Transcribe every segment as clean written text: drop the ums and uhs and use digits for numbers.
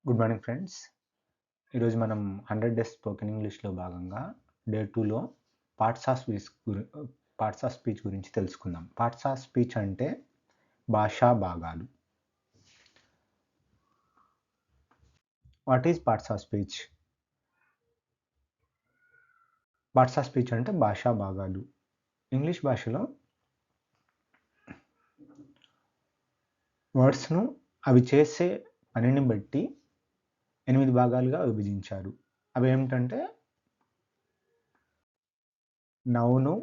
Good morning friends. ఈరోజు మనం 100 days spoken ఇంగ్లీష్‌లో భాగంగా డే 2లో parts of speech parts of speech గురించి తెలుసుకుందాం. పార్ట్స్ ఆఫ్ స్పీచ్ అంటే భాషా భాగాలు. What is parts of speech? Parts of speech అంటే భాషా భాగాలు. ఇంగ్లీష్ భాషలో వర్డ్స్‌ను అవి చేసే పనిని బట్టి 8 భాగాలుగా విభజించారు. అవేమిటంటే noun,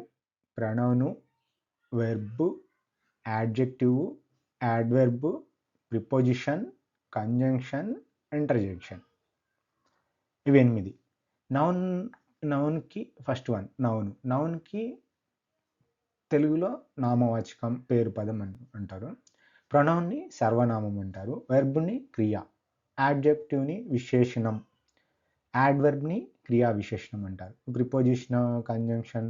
pronoun, verb, adjective, adverb, preposition, conjunction, interjection. ఇవి 8. నౌన్‌కి ఫస్ట్ వన్ నౌన్‌కి తెలుగులో నామవాచకం, పేరు పదం అంటారు. ప్రొనౌన్ని సర్వనామం అంటారు. వెర్బ్‌ని క్రియ, యాడ్జెక్టివ్‌ని విశేషణం, యాడ్వర్బ్‌ని క్రియా విశేషణం అంటారు. ప్రిపోజిషన్, కంజంక్షన్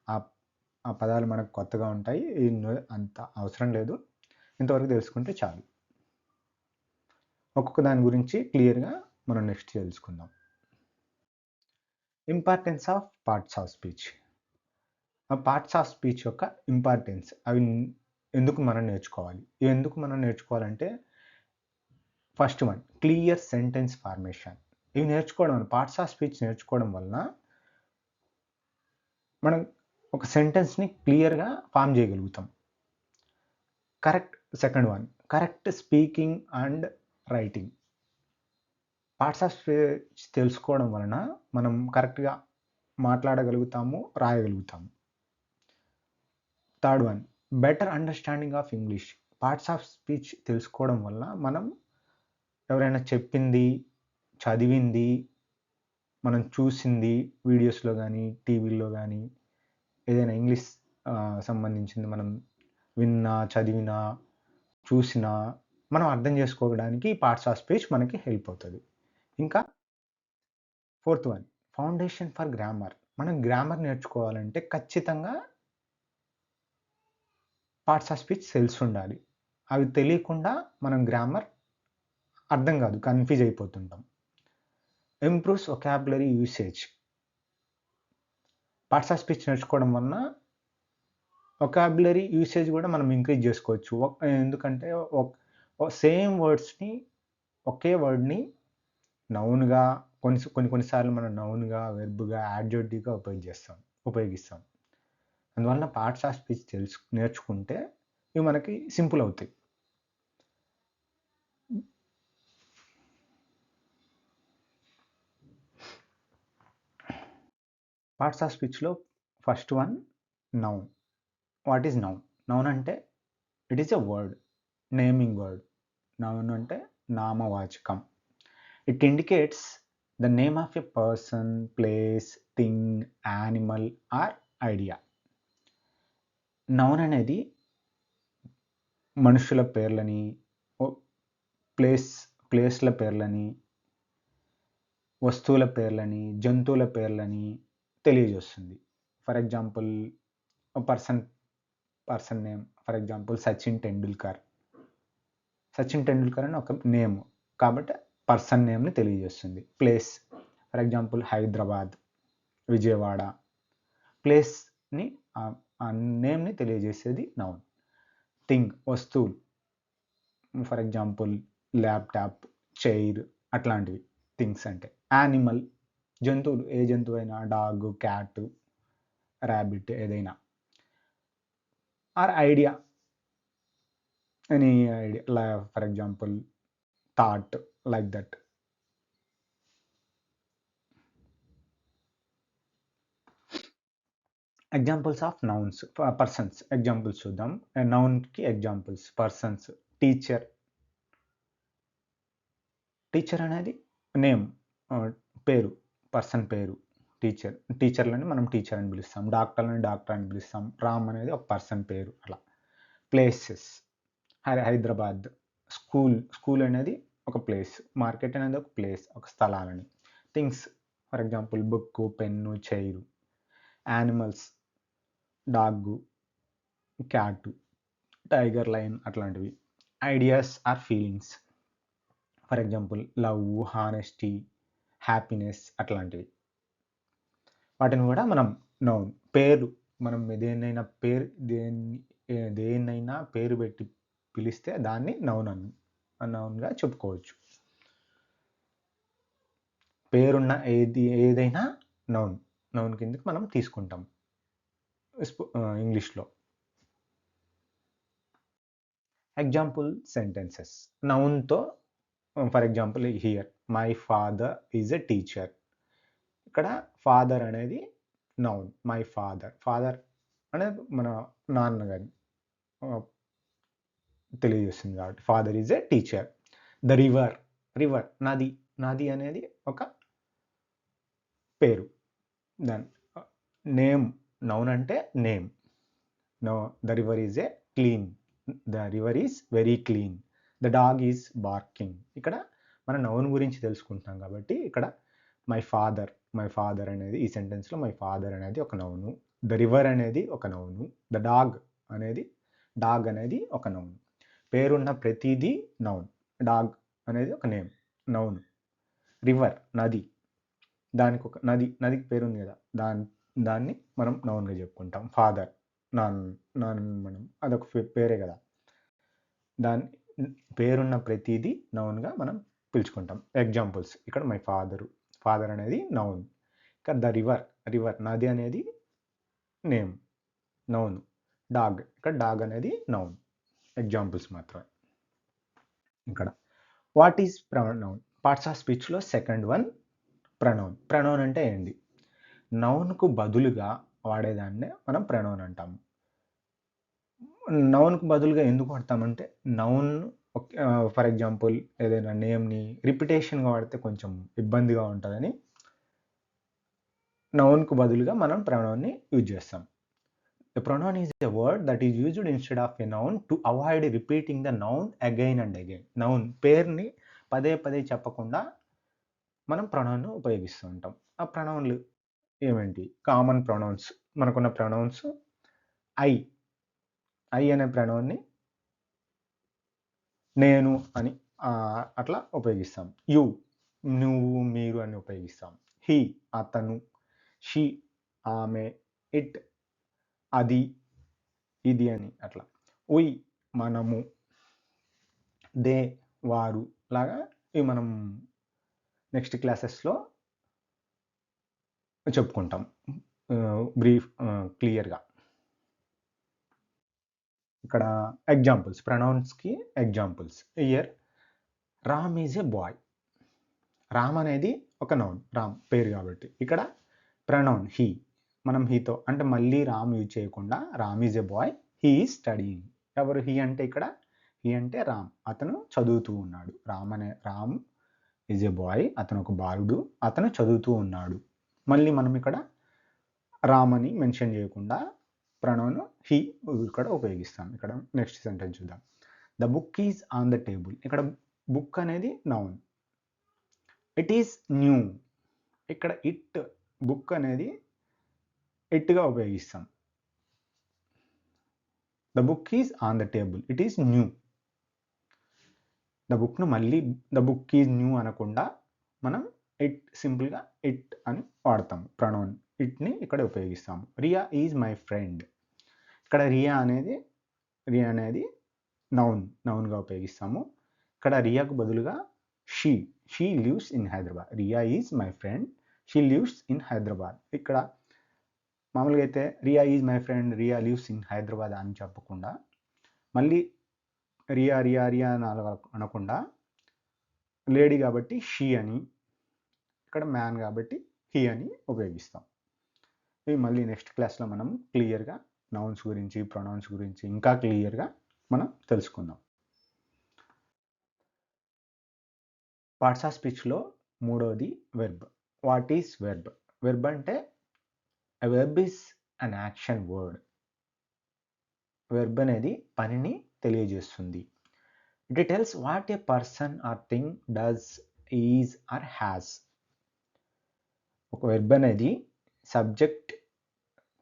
ఆ పదాలు మనకు కొత్తగా ఉంటాయి. అంత అవసరం లేదు. ఇంతవరకు తెలుసుకుంటే చాలు. ఒక్కొక్క దాని గురించి క్లియర్‌గా మనం నెక్స్ట్ తెలుసుకుందాం. Importance of parts of speech. ఆ పార్ట్స్ ఆఫ్ స్పీచ్ యొక్క ఇంపార్టెన్స్, అవి ఎందుకు మనం నేర్చుకోవాలి? ఇవి ఎందుకు మనం నేర్చుకోవాలంటే first one clear sentence formation. ఇవి నేర్చుకోవడం వల్ల, పార్ట్స్ ఆఫ్ స్పీచ్ నేర్చుకోవడం వలన మనం ఒక సెంటెన్స్‌ని క్లియర్‌గా ఫార్మ్ చేయగలుగుతాం. Second one correct speaking and writing. Parts of speech తెలుసుకోవడం వలన మనం కరెక్ట్‌గా మాట్లాడగలుగుతాము, రాయగలుగుతాము. Third one better understanding of English. Parts of speech తెలుసుకోవడం వల్ల మనం ఎవరైనా చెప్పింది, చదివింది, మనం చూసింది వీడియోస్‌లో గానీ, టీవీల్లో గానీ, ఏదైనా ఇంగ్లీష్ సంబంధించింది మనం విన్నా, చదివినా, చూసినా మనం అర్థం చేసుకోవడానికి పార్ట్స్ ఆఫ్ స్పీచ్ మనకి హెల్ప్ అవుతది. ఇంకా fourth one foundation for grammar. మనం గ్రామర్ నేర్చుకోవాలంటే ఖచ్చితంగా పార్ట్స్ ఆఫ్ స్పీచ్ తెలిసుండాలి. అవి తెలియకుండా మనం గ్రామర్ అర్థం కాదు. కన్‌ఫ్యూజ్ అయిపోతుంటాం. Improves vocabulary usage. Parts of speech నేర్చుకోవడం వలన వొకాబులరీ యూసేజ్ కూడా మనం ఇంక్రీజ్ చేసుకోవచ్చు. ఎందుకంటే సేమ్ వర్డ్స్‌ని, ఒకే వర్డ్‌ని నౌన్‌గా కొన్ని సార్లు మనం నౌన్‌గా, వెర్బ్‌గా, యాడ్జెక్టివ్‌గా ఉపయోగిస్తాం. అందువలన పార్ట్స్ ఆఫ్ స్పీచ్ నేర్చుకుంటే ఇవి మనకి సింపుల్ అవుతాయి. పార్ట్స్ ఆఫ్ స్పీచ్‌లో first one noun. What is noun? Noun అంటే it is a word, naming word. Noun అంటే నామవాచకం. It indicates the name of a person, place, thing, animal or idea. Noun అనేది మనుషుల పేర్లని, ప్లేస్‌ల పేర్లని, వస్తువుల పేర్లని, జంతువుల పేర్లని తెలియజేస్తుంది. For example person name. For example Sachin Tendulkar. Sachin Tendulkar అని ఒక నేమ్. కాబట్టి పర్సన్ నేమ్‌ని తెలియజేస్తుంది. Place for example Hyderabad, Vijayawada. ప్లేస్‌ని ఆ నేమ్‌ని తెలియజేసేది నౌన్. థింగ్ వస్తువులు. ఫర్ ఎగ్జాంపుల్ ల్యాప్‌టాప్, చైర్ అట్లాంటివి థింగ్స్ అంటే. యానిమల్ జంతువులు, ఏ జంతువైనా డాగ్, క్యాట్, రాబిట్ ఏదైనా. Or idea, any idea for example thought like that. Examples of nouns. Persons examples చూద్దాం. నౌన్‌కి ఎగ్జాంపుల్స్ పర్సన్స్. టీచర్. టీచర్ అనేది నేమ్, పేరు, పర్సన్ పేరు టీచర్. టీచర్లని మనం టీచర్ అని పిలుస్తాం. డాక్టర్లని డాక్టర్ అని పిలుస్తాం. రామ్ అనేది ఒక పర్సన్ పేరు అలా. ప్లేసెస్ హైదరాబాద్. స్కూల్ అనేది ఒక ప్లేస్. మార్కెట్ అనేది ఒక ప్లేస్, ఒక స్థలాలని. Things for example book, pen, chair. Animals dog, cat, tiger, lion అట్లాంటివి. Ideas or feelings. For example love, honesty, happiness అట్లాంటివి. వాటిని కూడా మనం నౌన్ పేరు, మనం దేన్నైనా పేరు పెట్టి పిలిస్తే దాన్ని నౌన్గా చెప్పుకోవచ్చు. పేరున్న ఏదైనా నౌన్ కిందకి మనం తీసుకుంటాం ఇంగ్లీష్లో. ఎగ్జాంపుల్ సెంటెన్సెస్ నౌన్తో. For example here my father is a teacher. ఇక్కడ ఫాదర్ అనేది నౌన్. మై ఫాదర్ అనేది మన నాన్నగారిని తెలియజేస్తుంది కాబట్టి father is a teacher. The river నది అనేది ఒక పేరు. దాని నేమ్ నౌన్ అంటే name. The river is a clean. The river is very clean. The dog is barking. ఇక్కడ మన నౌన్ గురించి తెలుసుకుంటాం కాబట్టి ఇక్కడ మై ఫాదర్ అనేది ఈ సెంటెన్స్లో మై ఫాదర్ అనేది ఒక నౌను. ద రివర్ అనేది ఒక నౌను. ద డాగ్ అనేది ఒక నౌన్. పేరున్న ప్రతిదీ నౌన్. డాగ్ అనేది ఒక నేమ్ నౌన్. రివర్ నది, నదికి పేరు ఉంది కదా, దాన్ని మనం నౌన్గా చెప్పుకుంటాం. ఫాదర్ మనం అదొక పేరే కదా. దాని పేరున్న ప్రతిదీ నౌన్గా మనం పిలుచుకుంటాం. ఎగ్జాంపుల్స్ ఇక్కడ మై ఫాదర్ అనేది నౌన్. ఇక్కడ ద రివర్ నది అనేది నేమ్ నౌన్. ఇక్కడ డాగ్ అనేది నౌన్. ఎగ్జాంపుల్స్ మాత్రమే. ఇక్కడ what is pronoun? Parts of స్పీచ్లో సెకండ్ వన్ ప్రొనౌన్ అంటే ఏంటి? నౌన్కు బదులుగా వాడేదాన్నే మనం ప్రొనౌన్ అంటాము. నౌన్కు బదులుగా ఎందుకు వాడతామంటే నౌన్ ఫర్ ఎగ్జాంపుల్ ఏదైనా నేమ్ని రిపిటేషన్గా వాడితే కొంచెం ఇబ్బందిగా ఉంటుందని నౌన్కు బదులుగా మనం ప్రొనౌన్ని యూజ్ చేస్తాం. A pronoun is a word that is used instead of a noun to avoid repeating the noun again and again. Noun పేరుని పదే చెప్పకుండా మనం ప్రొనౌన్ను ఉపయోగిస్తూ ఉంటాం. ఆ ప్రొనౌన్లు ఏమేంటి? Common pronouns. మనకున్న ప్రొనౌన్స్ ఐ అనే ప్రొనౌన్ని నేను అని అట్లా ఉపయోగిస్తాం. యు నువ్వు, మీరు అని ఉపయోగిస్తాం. హీ అతను, షీ ఆమె, ఇట్ అది, ఇది అని అట్లా. ఉయ్ మనము, దే వారు లాగా ఇవి మనం నెక్స్ట్ క్లాసెస్లో చెప్పుకుంటాం క్లియర్గా. ఇక్కడ ఎగ్జాంపుల్స్, ప్రొనౌన్స్కి examples. Here Ram is a boy. Ram అనేది ఒక నౌన్, రామ్ పేరు కాబట్టి. ఇక్కడ ప్రొనౌన్ హీ, మనం హీతో అంటే మళ్ళీ రామ్ యూజ్ చేయకుండా Ram is a boy, he is studying. ఎవరు హీ అంటే? ఇక్కడ హీ అంటే రామ్, అతను చదువుతూ ఉన్నాడు. రామ్ ఈజ్ ఏ బాయ్, అతను ఒక బాలుడు, అతను చదువుతూ ఉన్నాడు. మళ్ళీ మనం ఇక్కడ రామ్ అని మెన్షన్ చేయకుండా ప్రొనౌన్ హీ ఇక్కడ ఉపయోగిస్తాం. ఇక్కడ నెక్స్ట్ సెంటెన్స్ చూద్దాం. The book is on the table. ఇక్కడ బుక్ అనేది నౌన్. It is new. ఇక్కడ బుక్ అనేది ఇట్గా ఉపయోగిస్తాం. The book is on the table, it is new. The బుక్ను మళ్ళీ ద బుక్ ఈజ్ న్యూ అనకుండా మనం సింపుల్గా ఇట్ అని వాడతాము. ప్రొనౌన్ ఇట్ని ఇక్కడ ఉపయోగిస్తాము. Riya is my friend. ఇక్కడ రియా అనేది నౌన్గా ఉపయోగిస్తాము. ఇక్కడ రియాకు బదులుగా she lives in Hyderabad. Riya is my friend, she lives in Hyderabad. ఇక్కడ మామూలుగా అయితే Riya is my friend, Riya lives in Hyderabad అని చెప్పకుండా మళ్ళీ రియా అని అనకుండా లేడీ కాబట్టి షీ అని, ఇక్కడ మ్యాన్ కాబట్టి హీ అని ఉపయోగిస్తాం. ఇవి మళ్ళీ నెక్స్ట్ క్లాస్లో మనం క్లియర్గా నౌన్స్ గురించి, ప్రొనౌన్స్ గురించి ఇంకా క్లియర్గా మనం తెలుసుకుందాం. పార్ట్స్ ఆఫ్ స్పీచ్లో మూడోది verb. What is verb? Verb అంటే a verb is an action word. Verb అనేది పనిని తెలియజేస్తుంది. It tells what a person or thing does, is or has. ఒక వెర్బ్ అనేది సబ్జెక్ట్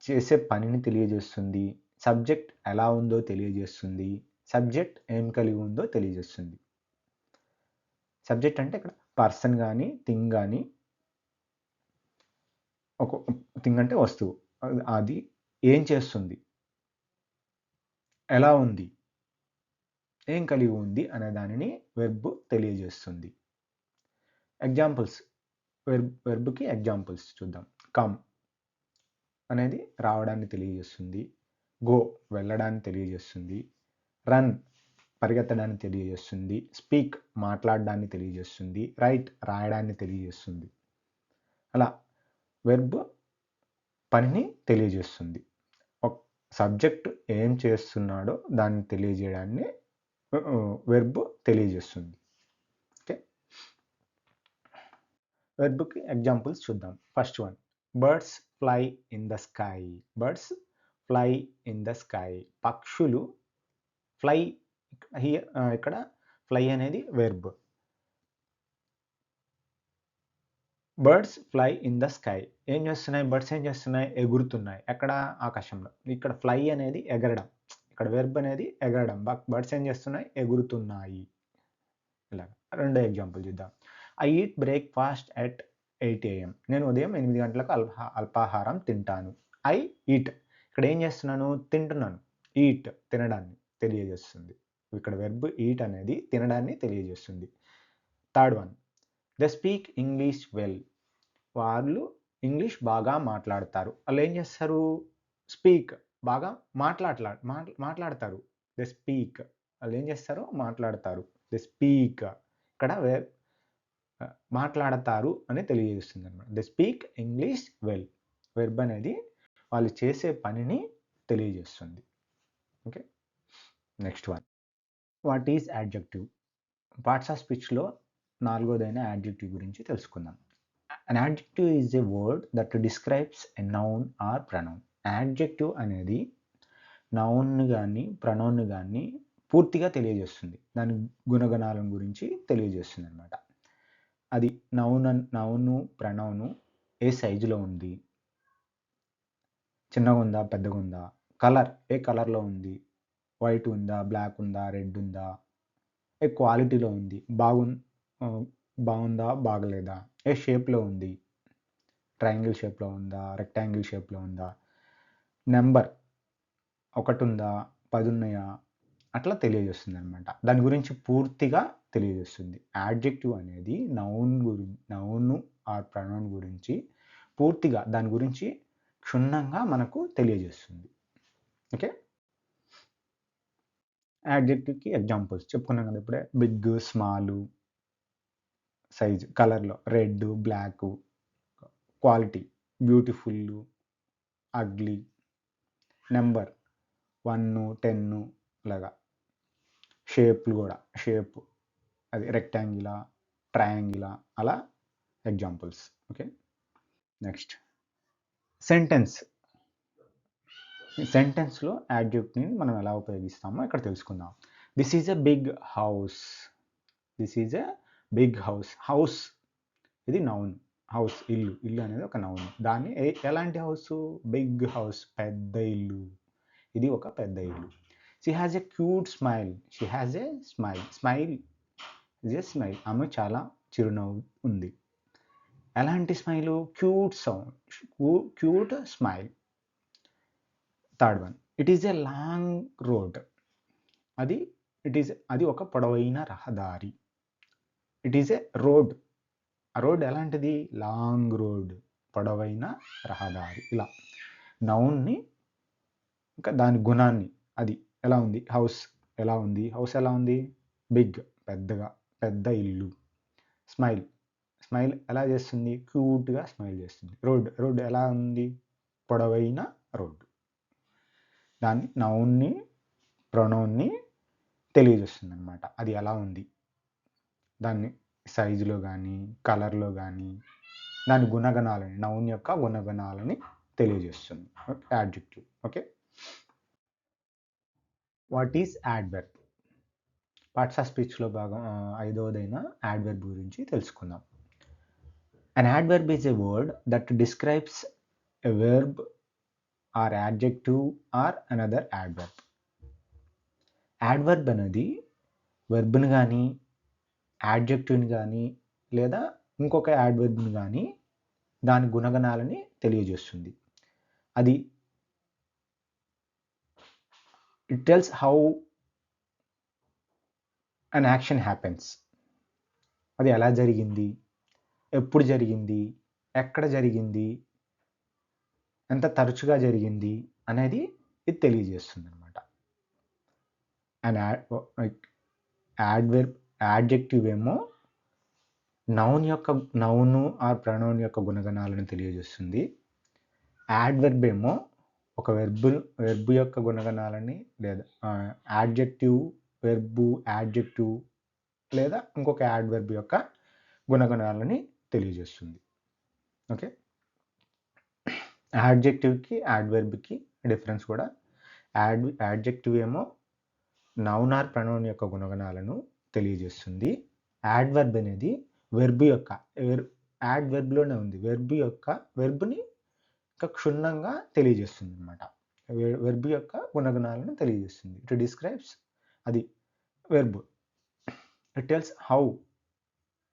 చేసే పనిని తెలియజేస్తుంది, సబ్జెక్ట్ ఎలా ఉందో తెలియజేస్తుంది, సబ్జెక్ట్ ఏం కలిగి ఉందో తెలియజేస్తుంది. సబ్జెక్ట్ అంటే ఇక్కడ పర్సన్ కానీ థింగ్ కానీ, ఒక థింగ్ అంటే వస్తువు, అది ఏం చేస్తుంది, ఎలా ఉంది, ఏం కలిగి ఉంది అనే దానిని వెర్బ్ తెలియజేస్తుంది. ఎగ్జాంపుల్స్, వెర్బ్కి ఎగ్జాంపుల్స్ చూద్దాం. కమ్ అనేది రావడాన్ని తెలియజేస్తుంది, గో వెళ్ళడాన్ని తెలియజేస్తుంది, రన్ పరిగెత్తడాన్ని తెలియజేస్తుంది, స్పీక్ మాట్లాడడాన్ని తెలియజేస్తుంది, రైట్ రాయడాన్ని తెలియజేస్తుంది. అలా వెర్బ్ పనిని తెలియజేస్తుంది. ఒక సబ్జెక్ట్ ఏం చేస్తున్నాడో దాన్ని తెలియజేయడాన్ని వెర్బ్ తెలియజేస్తుంది. ఓకే, వెర్బ్కి ఎగ్జాంపుల్స్ చూద్దాం. First one, birds fly in the sky. Birds fly in the sky. పక్షులు ఫ్లై, ఇక్కడ ఫ్లై అనేది verb. Birds fly in the sky. ఏం చేస్తున్నాయి బర్డ్స్? ఏం చేస్తున్నాయి? ఎగురుతున్నాయి. ఎక్కడ? ఆకాశంలో. ఇక్కడ ఫ్లై అనేది ఎగరడం, ఇక్కడ వెర్బ్ అనేది ఎగరడం. బర్డ్స్ ఏం చేస్తున్నాయి? ఎగురుతున్నాయి. ఇలా రెండో ఎగ్జాంపుల్ చూద్దాం. I eat breakfast at 8 AM. నేను ఉదయం 8 గంటలకు అల్పాహారం తింటాను. ఐ ఈట్, ఇక్కడ ఏం చేస్తున్నాను? తింటున్నాను. ఈట్ తినడాన్ని తెలియజేస్తుంది. ఇక్కడ వెర్బ్ ఈట్ అనేది తినడాన్ని తెలియజేస్తుంది. Third one, they speak English well. వాళ్ళు ఇంగ్లీష్ బాగా మాట్లాడతారు. వాళ్ళు ఏం చేస్తారు? స్పీక్ బాగా మాట్లాడతారు. దే స్పీక్, వాళ్ళు ఏం చేస్తారు? మాట్లాడతారు. దే స్పీక్, ఇక్కడ మాట్లాడతారు అని తెలియజేస్తుంది అనమాట. They speak English well. Verb అనేది వాళ్ళు చేసే పనిని తెలియజేస్తుంది. Okay, next one, what is adjective? Parts of స్పీచ్లో నాలుగోదైన యాడ్జెక్టివ్ గురించి తెలుసుకుందాం. An adjective is a word that describes a noun or pronoun. Adjective అనేది నౌన్ కానీ ప్రనౌన్ కానీ పూర్తిగా తెలియజేస్తుంది. దాని గుణగణాలను గురించి తెలియజేస్తుంది అనమాట. అది నౌను ప్రనౌను ఏ సైజులో ఉంది, చిన్నగా ఉందా పెద్దగా ఉందా, కలర్ ఏ కలర్లో ఉంది, వైట్ ఉందా బ్లాక్ ఉందా రెడ్ ఉందా, ఏ క్వాలిటీలో ఉంది, బాగుందా బాగలేదా, ఏ షేప్లో ఉంది, ట్రయాంగిల్ షేప్లో ఉందా రెక్టాంగిల్ షేప్లో ఉందా, నెంబర్ 1 ఉందా 10 ఉన్నాయా, అట్లా తెలియజేస్తుంది అనమాట. దాని గురించి పూర్తిగా తెలియజేస్తుంది. యాడ్జెక్టివ్ అనేది నౌను ఆర్ ప్రనౌన్ గురించి పూర్తిగా దాని గురించి క్షుణ్ణంగా మనకు తెలియజేస్తుంది. ఓకే, యాడ్జెక్టివ్కి ఎగ్జాంపుల్స్ చెప్పుకున్నాం కదా ఇప్పుడే. బిగ్, స్మాల్, సైజ్, కలర్లో red black, quality beautiful, ugly, number 1 10 లాగా, షేప్లు కూడా షేప్ అది రెక్టాంగిలా ట్రయాంగిలా, అలా ఎగ్జాంపుల్స్. Okay, next sentence. సెంటెన్స్లో యాడ్జెక్టివ్ని మనం ఎలా ఉపయోగిస్తామో ఇక్కడ తెలుసుకుందాం. This is a big house. This is a big house. House ఇది నౌన్. హౌస్ ఇల్లు, ఇల్లు అనేది ఒక నౌన్. దాన్ని ఎలాంటి హౌస్? బిగ్ హౌస్, పెద్ద ఇల్లు. ఇది ఒక పెద్ద ఇల్లు. She has a cute smile. She has a smile. Smile is a smile. ఆమె చాలా చిరునవ్వు ఉంది. ఎలాంటి smile? Cute sound, cute smile. Third one, it is a long road. అది ఒక పొడవైన రహదారి. It is a road. ఆ రోడ్ ఎలాంటిది? లాంగ్ రోడ్, పొడవైన రహదారి. ఇలా నౌన్ని ఇంకా దాని గుణాన్ని, అది ఎలా ఉంది? హౌస్ ఎలా ఉంది? హౌస్ ఎలా ఉంది? బిగ్, పెద్దగా, పెద్ద ఇల్లు. స్మైల్, స్మైల్ ఎలా చేస్తుంది? క్యూట్గా స్మైల్ చేస్తుంది. రోడ్ ఎలా ఉంది? పొడవైన రోడ్డు. దాన్ని నౌన్ని ప్రొనౌన్ని తెలియజేస్తుంది అనమాట. అది ఎలా ఉంది, దాన్ని సైజులో కానీ కలర్లో కానీ దాని గుణగణాలని, నౌన్ యొక్క గుణగణాలని తెలియజేస్తుంది adjective. Okay, what is adverb? Parts of స్పీచ్లో భాగం 5వదైన యాడ్వర్బ్ గురించి తెలుసుకుందాం. An adverb is a word that describes a verb or adjective or another adverb. Adverb అనేది వెర్బ్ని కానీ యాడ్జెక్టివ్ని కానీ లేదా ఇంకొక యాడ్వర్బ్ని కానీ దాని గుణగణాలని తెలియజేస్తుంది. అది it tells how an action happens. అది ఎలా జరిగింది, ఎప్పుడు జరిగింది, ఎక్కడ జరిగింది, ఎంత తరచుగా జరిగింది అనేది ఇది తెలియజేస్తుంది అనమాట. అండ్ యాడ్జెక్టివ్ ఏమో నౌను ఆర్ ప్రొనౌన్ యొక్క గుణగణాలను తెలియజేస్తుంది. యాడ్వర్బ్ ఏమో ఒక వెర్బ్ యొక్క గుణగణాలని లేదా యాడ్జెక్టివ్ లేదా ఇంకొక యాడ్వర్బ్ యొక్క గుణగణాలని తెలియజేస్తుంది. ఓకే, యాడ్జెక్టివ్కి యాడ్వర్బ్కి డిఫరెన్స్ కూడా, యాడ్జెక్టివ్ ఏమో నౌన్ ఆర్ ప్రొనౌన్ యొక్క గుణగణాలను తెలియజేస్తుంది. యాడ్వర్బ్ అనేది యాడ్వర్బ్లోనే ఉంది, వెర్బ్ని ఇంకా క్షుణ్ణంగా తెలియజేస్తుంది అనమాట. వెర్బ్ యొక్క గుణగణాలను తెలియజేస్తుంది. ఇట్ డిస్క్రైబ్స్ అది వెర్బ్. ఇట్ టెల్స్ హౌ,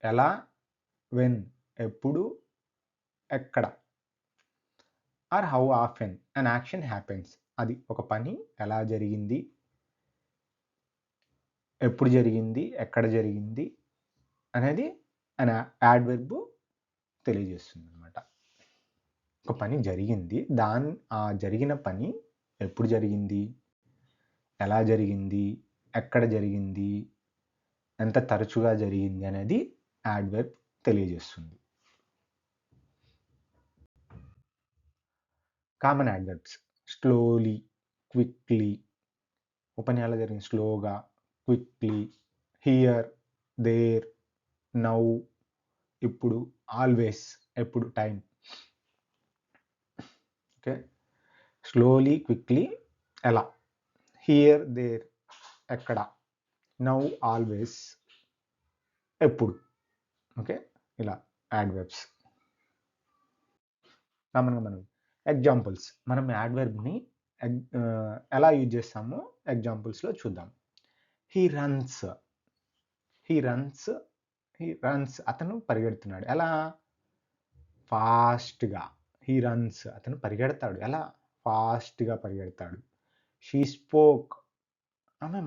ఎలా, వెన్, ఎప్పుడు, ఎక్కడ, or how often an action happens. అది ఒక పని ఎలా జరిగింది, ఎప్పుడు జరిగింది, ఎక్కడ జరిగింది అనేది యాడ్వర్బ్ తెలియజేస్తుంది అనమాట. ఒక పని జరిగింది, ఆ జరిగిన పని ఎప్పుడు జరిగింది, ఎలా జరిగింది, ఎక్కడ జరిగింది, ఎంత తరచుగా జరిగింది అనేది యాడ్వర్బ్ తెలియజేస్తుంది. Common adverbs slowly, quickly. ఒక పని ఎలా జరిగింది, స్లోగా, క్విక్లీ, హియర్, దేర్, నౌ, ఇప్పుడు, ఆల్వేస్, ఎప్పుడు, టైం. ఓకే, స్లోలీ, క్విక్లీ, ఎలా, హియర్, దేర్, ఎక్కడ, నౌ, ఆల్వేస్, ఎప్పుడు. ఓకే, ఇలా యాడ్వర్బ్స్. కామన్గా మనం ఎగ్జాంపుల్స్, మనం యాడ్వర్బ్ని ఎలా యూజ్ చేస్తామో ఎగ్జాంపుల్స్లో చూద్దాం. హీ రన్స్, అతను పరిగెడుతున్నాడు. ఎలా, ఫాస్ట్గా. హీ రన్స్, అతను పరిగెడతాడు. ఎలా, ఫాస్ట్గా పరిగెడతాడు. షీ స్పోక్, ఆమె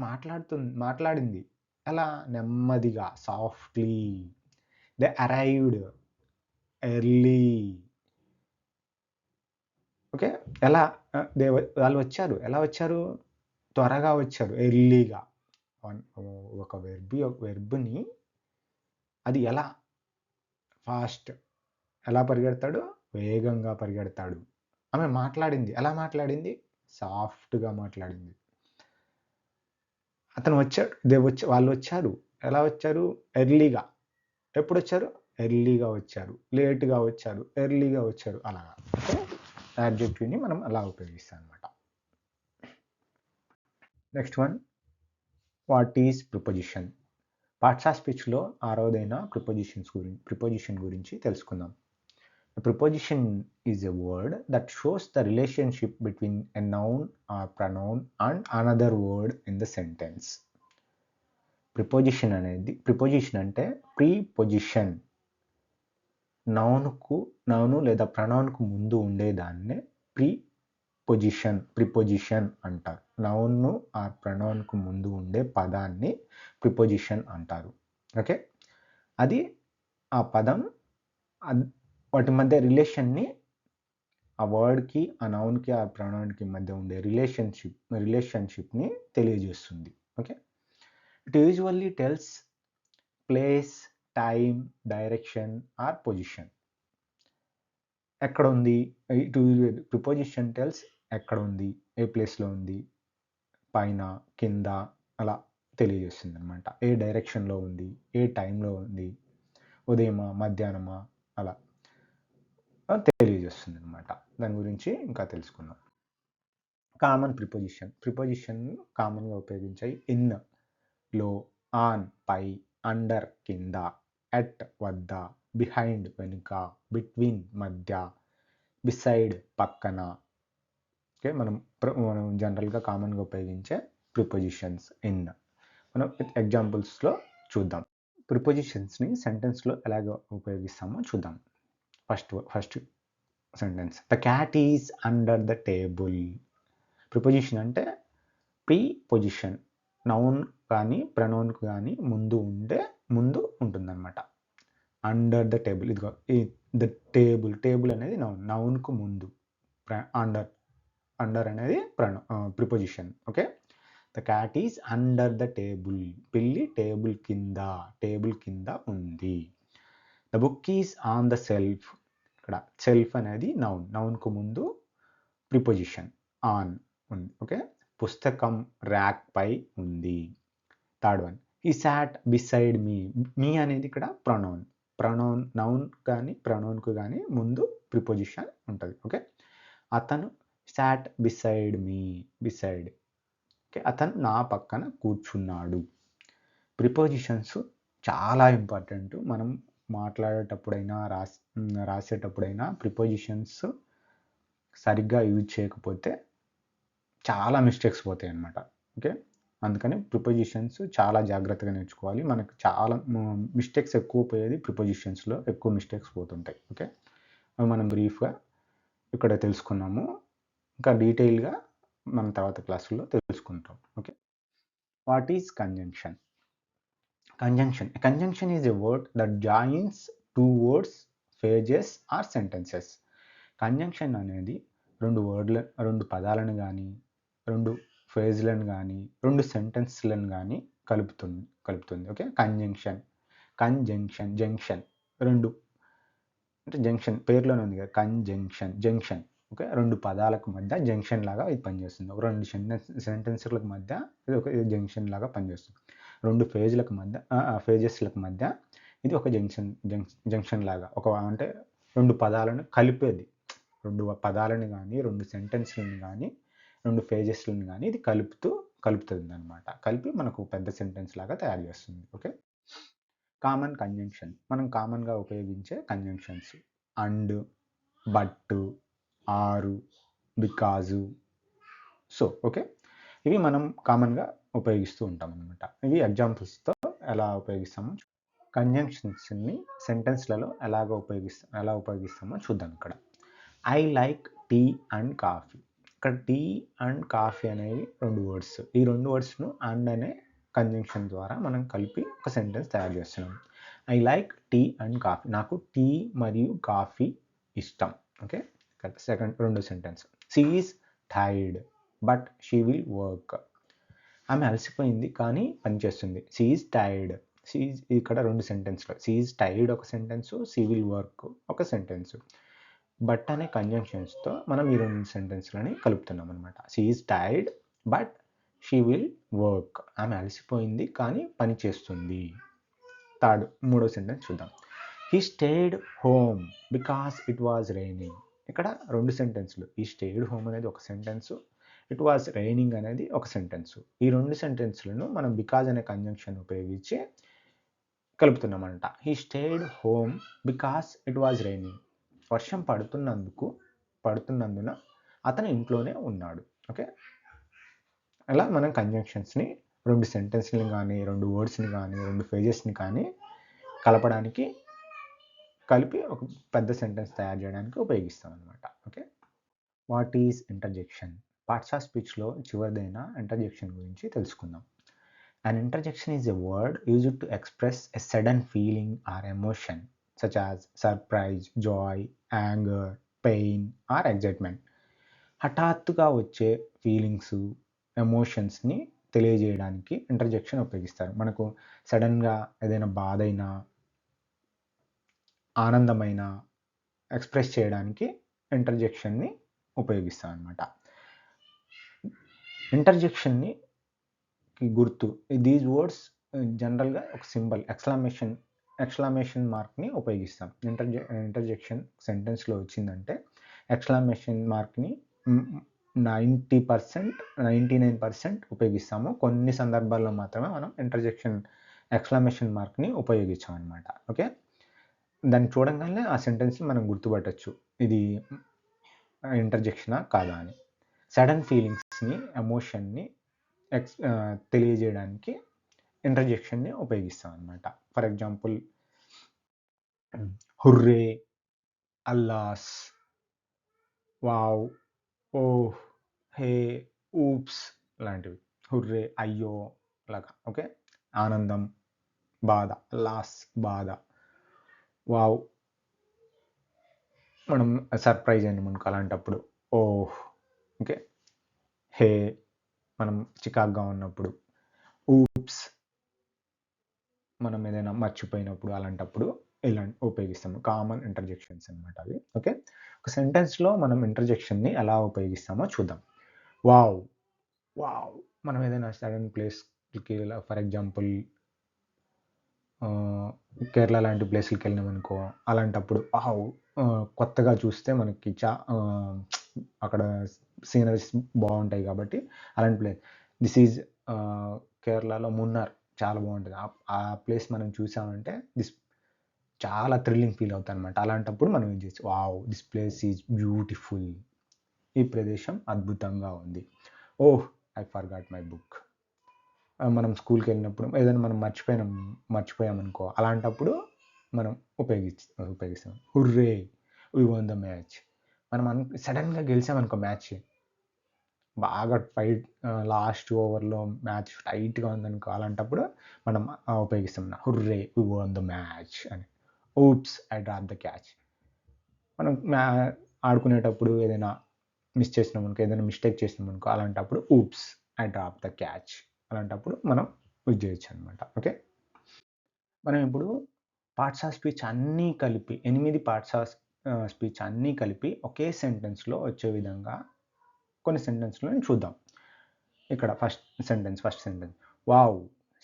మాట్లాడింది. ఎలా, నెమ్మదిగా, softly. They arrived early. Okay, ఎలా, వాళ్ళు వచ్చారు. ఎలా వచ్చారు, త్వరగా వచ్చారు, ఎర్లీగా. ఒక వెర్బ్ని అది ఎలా, ఫాస్ట్, ఎలా పరిగెడతాడు, వేగంగా పరిగెడతాడు. ఆమె మాట్లాడింది. ఎలా మాట్లాడింది, సాఫ్ట్గా మాట్లాడింది. అతను వచ్చాడు, వాళ్ళు వచ్చారు. ఎలా వచ్చారు, ఎర్లీగా. ఎప్పుడు వచ్చారు, ఎర్లీగా వచ్చారు. లేట్గా వచ్చారు, ఎర్లీగా వచ్చారు. అలాగా యాడ్జెక్టివ్ని మనం అలా ఉపయోగిస్తాం అనమాట. Next one, what is preposition. Parts of స్పీచ్లో 6వదైన ప్రిపోజిషన్ గురించి తెలుసుకుందాం. Preposition is a word that shows the relationship between a noun or pronoun and another word in the sentence. Preposition అంటే ప్రీపొజిషన్. నౌను లేదా ప్రొనౌన్కు ముందు ఉండేదాన్నే ప్రిపోజిషన్ అంటారు. నౌన్ ఆర్ ప్రొనౌన్కు ముందు ఉండే పదాన్ని ప్రిపోజిషన్ అంటారు. ఓకే, అది ఆ పదం వాటి మధ్య రిలేషన్ని, ఆ వర్డ్కి, ఆ నౌన్కి, ఆ ప్రొనౌన్కి మధ్య ఉండే రిలేషన్షిప్ని తెలియజేస్తుంది. Okay, it usually tells place, time, direction are position. ఎక్కడ ఉంది, ప్రిపోజిషన్ టెల్స్ ఎక్కడ ఉంది, ఏ ప్లేస్లో ఉంది, పైన, కింద, అలా తెలియజేస్తుంది అనమాట. ఏ డైరెక్షన్లో ఉంది, ఏ టైంలో ఉంది, ఉదయమా, మధ్యాహ్నమా, అలా తెలియజేస్తుంది అనమాట. దాని గురించి ఇంకా తెలుసుకుందాం. కామన్ ప్రిపోజిషన్ కామన్గా ఉపయోగించాయి. ఇన్, లో, ఆన్, పై, అండర్, కింద, ఎట్, వద్ద, బిహైండ్, వెనుక, బిట్వీన్, మధ్య, బిసైడ్, పక్కన. ఓకే, మనం జనరల్గా కామన్గా ఉపయోగించే ప్రిపోజిషన్స్ ఇన్. మనం ఎగ్జాంపుల్స్లో చూద్దాం. ప్రిపోజిషన్స్ని సెంటెన్స్లో ఎలాగ ఉపయోగిస్తామో చూద్దాం. First sentence, the cat is under the table. Preposition అంటే ప్రీ పొజిషన్, నౌన్ కానీ ప్రనౌన్కు కానీ ముందు ఉంటుందన్నమాట. అండర్ ద టేబుల్, ఇదిగో ద టేబుల్ అనేది నౌన్కు ముందు, అండర్ అనేది preposition. Okay, the cat is under the table. పిల్లి టేబుల్ కింద ఉంది. The book is on the shelf. ఇక్కడ సెల్ఫ్ అనేది నౌన్కు ముందు ప్రిపోజిషన్ ఆన్ ఉంది. ఓకే, పుస్తకం ర్యాక్ పై ఉంది. Third one, he sat beside మీ అనేది ఇక్కడ ప్రొనౌన్ నౌన్ కానీ ప్రొనౌన్కు కానీ ముందు ప్రిపోజిషన్ ఉంటుంది. ఓకే, అతను సాట్ బిసైడ్ ఓకే, అతను నా పక్కన కూర్చున్నాడు. ప్రిపోజిషన్స్ చాలా ఇంపార్టెంట్. మనం మాట్లాడేటప్పుడైనా రాసేటప్పుడైనా ప్రిపోజిషన్స్ సరిగ్గా యూజ్ చేయకపోతే చాలా మిస్టేక్స్ పోతాయి అన్నమాట. ఓకే, అందుకని ప్రిపోజిషన్స్ చాలా జాగ్రత్తగా నేర్చుకోవాలి. మనకు చాలా మిస్టేక్స్ ఎక్కువ పోయేది ప్రిపోజిషన్స్లో, ఎక్కువ మిస్టేక్స్ పోతుంటాయి. ఓకే, అవి మనం బ్రీఫ్గా ఇక్కడ తెలుసుకున్నాము. ఇంకా డీటెయిల్గా మనం తర్వాత క్లాసుల్లో తెలుసుకుంటాం. Okay, what is conjunction? Conjunction is a word that joins two words, phrases or sentences. Conjunction అనేది రెండు పదాలను కానీ, రెండు ఫ్రేజ్లను కానీ, రెండు సెంటెన్స్లను కానీ కలుపుతుంది. ఓకే, జంక్షన్ రెండు అంటే జంక్షన్ పేరులోనే ఉంది కదా, జంక్షన్. ఓకే, రెండు పదాలకు మధ్య జంక్షన్ లాగా ఇది పనిచేస్తుంది. ఒక రెండు సెంటెన్స్లకు మధ్య ఇది ఒక జంక్షన్ లాగా పనిచేస్తుంది. రెండు ఫేజెస్లకు మధ్య ఇది ఒక జంక్షన్ లాగా, అంటే రెండు పదాలను కలిపేది. రెండు పదాలను కానీ, రెండు సెంటెన్స్లను కానీ, రెండు ఫేజెస్లను కానీ ఇది కలుపుతుంది అనమాట. కలిపి మనకు పెద్ద సెంటెన్స్ లాగా తయారు చేస్తుంది. ఓకే, కామన్ కంజంక్షన్, మనం కామన్గా ఉపయోగించే కంజంక్షన్స్ అండ్, బట్, ఆరు, బికాజు, సో. ఓకే, ఇవి మనం కామన్గా ఉపయోగిస్తూ ఉంటాం అనమాట. ఇవి ఎగ్జాంపుల్స్తో ఎలా ఉపయోగిస్తామో, కంజంక్షన్స్ని సెంటెన్స్లలో ఎలా ఉపయోగిస్తామో చూద్దాం. ఇక్కడ I like tea and coffee. ఇక్కడ టీ అండ్ కాఫీ అనేవి రెండు వర్డ్స్. ఈ రెండు వర్డ్స్ను అండ్ అనే కంజంక్షన్ ద్వారా మనం కలిపి ఒక సెంటెన్స్ తయారు చేస్తున్నాం. I like tea and coffee, నాకు టీ మరియు కాఫీ ఇష్టం. ఓకే, రెండో sentence, she is tired but she will work. ఆమె అలసిపోయింది కానీ పనిచేస్తుంది. షీ ఈజ్ టైర్డ్, ఇక్కడ రెండు సెంటెన్స్లో షీ ఈజ్ టైర్డ్ ఒక సెంటెన్స్, షీ విల్ వర్క్ ఒక సెంటెన్స్. బట్ అనే కంజంక్షన్స్తో మనం ఈ రెండు సెంటెన్స్లని కలుపుతున్నాం అనమాట. She is tired but she will work, ఆమె అలసిపోయింది కానీ పని చేస్తుంది. మూడో సెంటెన్స్ చూద్దాం, he stayed home because it was raining. ఇక్కడ రెండు సెంటెన్స్లు, ఈ స్టేడ్ హోమ్ అనేది ఒక సెంటెన్స్, ఇట్ వాజ్ రైనింగ్ అనేది ఒక సెంటెన్స్. ఈ రెండు సెంటెన్స్లను మనం బికాజ్ అనే కంజంక్షన్ ఉపయోగించి కలుపుతున్నామంట. He stayed home because it was raining, వర్షం పడుతున్నందున అతను ఇంట్లోనే ఉన్నాడు. ఓకే, అలా మనం కంజంక్షన్స్ని రెండు సెంటెన్స్ని కానీ, రెండు వర్డ్స్ని కానీ, రెండు ఫేజెస్ని కానీ కలిపి ఒక పెద్ద సెంటెన్స్ తయారు చేయడానికి ఉపయోగిస్తాం అనమాట. Okay, what is interjection? Parts of స్పీచ్లో చివరిదైన ఇంటర్జెక్షన్ గురించి తెలుసుకుందాం. An interjection is a word used to express a sudden feeling or emotion such as surprise, joy, anger, pain or excitement. హఠాత్తుగా వచ్చే ఫీలింగ్స్, ఎమోషన్స్ని తెలియజేయడానికి ఇంటర్జెక్షన్ ఉపయోగిస్తారు. మనకు సడన్గా ఏదైనా బాధ అయినా, ఆనందమైన ఎక్స్ప్రెస్ చేయడానికి ఇంటర్జెక్షన్ని ఉపయోగిస్తాం అనమాట. ఇంటర్జెక్షన్ని గుర్తు, దీస్ వర్డ్స్ జనరల్గా ఒక సింబల్ ఎక్స్క్లమేషన్ మార్క్ని ఉపయోగిస్తాం. ఇంటర్జెక్షన్ సెంటెన్స్లో వచ్చిందంటే ఎక్స్క్లమేషన్ మార్క్ని 99% ఉపయోగిస్తాము. కొన్ని సందర్భాల్లో మాత్రమే మనం ఎక్స్క్లమేషన్ మార్క్ని ఉపయోగించాం అనమాట. ఓకే, దాన్ని చూడంగానే ఆ సెంటెన్స్ని మనం గుర్తుపట్టచ్చు, ఇది ఇంటర్జెక్షనా కాదా అని. సడన్ ఫీలింగ్స్ని, ఎమోషన్ని తెలియజేయడానికి ఇంటర్జెక్షన్ని ఉపయోగిస్తాం అనమాట. For example hurray, Allah's, wow, oh, hey, oops లాంటివి. హుర్రే అయ్యో అలాగా. ఓకే, ఆనందం, బాధ, లాస్ బాధ, వావ్ మనం సర్ప్రైజ్ అయింది మనకు అలాంటప్పుడు ఓహ్. ఓకే, హే మనం చికాగ్గా ఉన్నప్పుడు, ఊప్స్ మనం ఏదైనా మర్చిపోయినప్పుడు అలాంటప్పుడు ఇలా ఉపయోగిస్తాము. కామన్ ఇంటర్జెక్షన్స్ అనమాట అవి. ఓకే, ఒక సెంటెన్స్లో మనం ఇంటర్జెక్షన్ని ఎలా ఉపయోగిస్తామో చూద్దాం. వావ్, వావ్ మనం ఏదైనా సడన్ ప్లేస్కి ఫర్ ఎగ్జాంపుల్ కేరళ లాంటి ప్లేస్లకి వెళ్ళినామనుకో, అలాంటప్పుడు వావ్ కొత్తగా చూస్తే మనకి అక్కడ సీనరీస్ బాగుంటాయి కాబట్టి అలాంటి ప్లేస్. దిస్ ఈజ్ కేరళలో మున్నార్ చాలా బాగుంటుంది. ఆ ప్లేస్ మనం చూసామంటే చాలా థ్రిల్లింగ్ ఫీల్ అవుతాయి అనమాట. అలాంటప్పుడు మనం ఏం చేసి wow this place is beautiful, ఈ ప్రదేశం అద్భుతంగా ఉంది. Oh I forgot my book. మనం స్కూల్కి వెళ్ళినప్పుడు ఏదైనా మనం మర్చిపోయామనుకో, అలాంటప్పుడు మనం ఉపయోగిస్తాం. Hurray we won the match. మనం సడన్గా గెలిచామనుకో మ్యాచ్, బాగా ఫైట్ లాస్ట్ ఓవర్లో మ్యాచ్ టైట్గా ఉందనుకో, అలాంటప్పుడు మనం ఉపయోగిస్తాం hurray we won the match అని. Oops I drop the catch. మనం ఆడుకునేటప్పుడు ఏదైనా మిస్ చేసినామనుకో, ఏదైనా మిస్టేక్ చేసినామనుకో, అలాంటప్పుడు oops I drop the catch. అలాంటప్పుడు మనం యూజ్ చేయొచ్చు అనమాట. ఓకే, మనం ఇప్పుడు పార్ట్స్ ఆఫ్ స్పీచ్ అన్నీ కలిపి 8 పార్ట్స్ ఆఫ్ స్పీచ్ అన్నీ కలిపి ఒకే సెంటెన్స్లో వచ్చే విధంగా కొన్ని సెంటెన్స్లో చూద్దాం. ఇక్కడ first sentence wow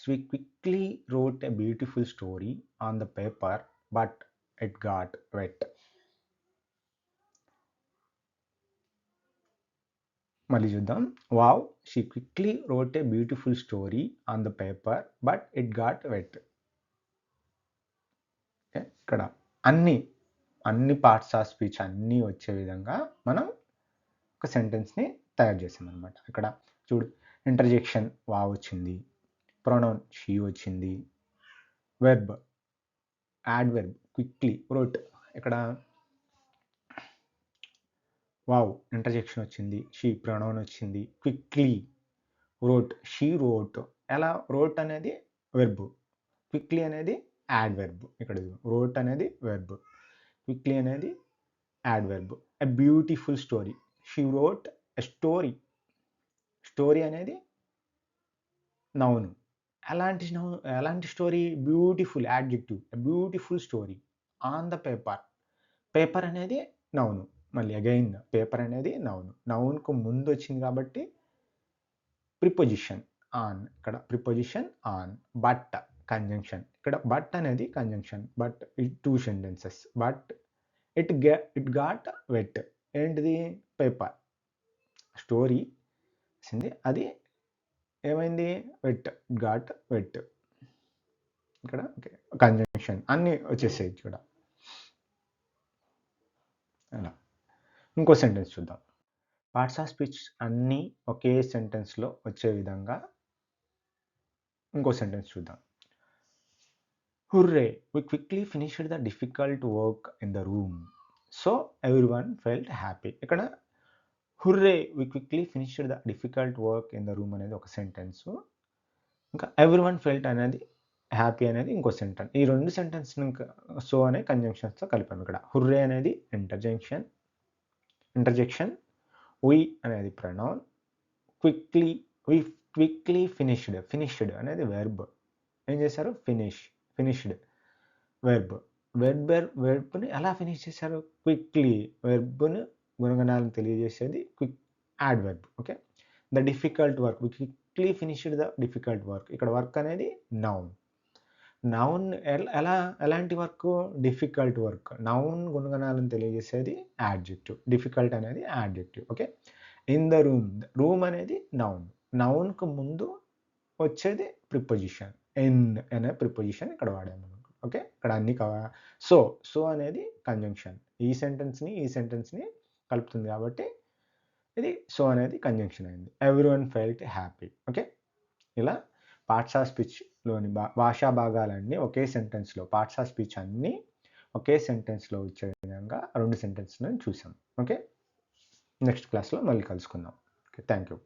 we quickly wrote a beautiful story on the paper but it got wet. మళ్ళీ చూద్దాం. Wow she quickly wrote a beautiful story on the paper but it got wet. ఇక్కడ అన్ని పార్ట్స్ ఆఫ్ స్పీచ్ అన్నీ వచ్చే విధంగా మనం ఒక సెంటెన్స్ని తయారు చేసామన్నమాట. ఇక్కడ చూడు, ఇంటర్జెక్షన్ వావ్ వచ్చింది, ప్రొనౌన్ షీ వచ్చింది, వెర్బ్ యాడ్వర్బ్ క్విక్లీ రోట్. ఇక్కడ వావ్ ఇంటర్జెక్షన్ వచ్చింది, షీ ప్రొనౌన్ వచ్చింది, క్విక్లీ రోట్ షీ రోట్. ఎలా రోట్ అనేది వెర్బ్, క్విక్లీ అనేది యాడ్వర్బ్. ఇక్కడ రోట్ అనేది వెర్బ్, క్విక్లీ అనేది adverb. A beautiful story she wrote a story. Story అనేది నౌన్. ఎలాంటి story? Beautiful adjective. A beautiful story on the paper. Paper అనేది noun. మళ్ళీ అగైన్ పేపర్ అనేది నౌన్కు ముందు వచ్చింది కాబట్టి ప్రిపోజిషన్ ఆన్. ఇక్కడ ప్రిపోజిషన్ ఆన్. But conjunction. ఇక్కడ బట్ అనేది conjunction. But it 2 sentences. But it got wet. ఏంటిది? పేపర్. స్టోరీ వచ్చింది, అది ఏమైంది? వెట్. Got wet. ఇక్కడ కంజంక్షన్ అన్నీ వచ్చేసాయి ఇక్కడ. అలా ఇంకో సెంటెన్స్ చూద్దాం. పార్ట్స్ ఆఫ్ స్పీచ్ అన్నీ ఒకే సెంటెన్స్లో వచ్చే విధంగా ఇంకో సెంటెన్స్ చూద్దాం. Hurray we quickly finished the difficult work in the room so everyone felt happy. ఇక్కడ hurray we quickly finished the difficult work in the room అనేది ఒక సెంటెన్స్. ఇంకా ఎవ్రీవన్ ఫెల్ట్ అనేది హ్యాపీ అనేది ఇంకో సెంటెన్స్. ఈ రెండు సెంటెన్స్ సో అనే కంజంక్షన్స్తో కలిపాము. ఇక్కడ హుర్రే అనేది ఇంటర్జెక్షన్, వి అనేది ప్రొనౌన్, వి క్విక్లీ ఫినిష్డ్ అనేది వెర్బ్. ఏం చేశారు? Finished verb. వెర్బ్ని ఎలా ఫినిష్ చేశారు? క్విక్లీ. వెర్బ్ను గుణగణాలను తెలియజేసేది quick adverb. Okay, the difficult work we quickly finished the difficult work. ఇక్కడ వర్క్ అనేది నౌన్. ఎలాంటి వర్క్? Difficult work. నౌన్ గుణగణాలను తెలియజేసేది యాడ్జెక్టివ్. డిఫికల్ట్ అనేది adjective. Okay, in the room అనేది నౌన్కు ముందు వచ్చేది ప్రిపోజిషన్. ఇన్ అనే ప్రిపోజిషన్ ఇక్కడ వాడాము. ఓకే, ఇక్కడ అన్ని సో అనేది కంజంక్షన్. ఈ సెంటెన్స్ని కలుపుతుంది కాబట్టి ఇది సో అనేది కంజంక్షన్ అయింది. Everyone felt happy. ఓకే, ఇలా పార్ట్స్ ఆఫ్ స్పీచ్లోని భాషా భాగాలన్నీ ఒకే సెంటెన్స్లో, పార్ట్స్ ఆఫ్ స్పీచ్ అన్నీ ఒకే సెంటెన్స్లో వచ్చే విధంగా 2 సెంటెన్స్లను చూసాం. ఓకే, నెక్స్ట్ క్లాస్లో మళ్ళీ కలుసుకుందాం. Okay, thank you.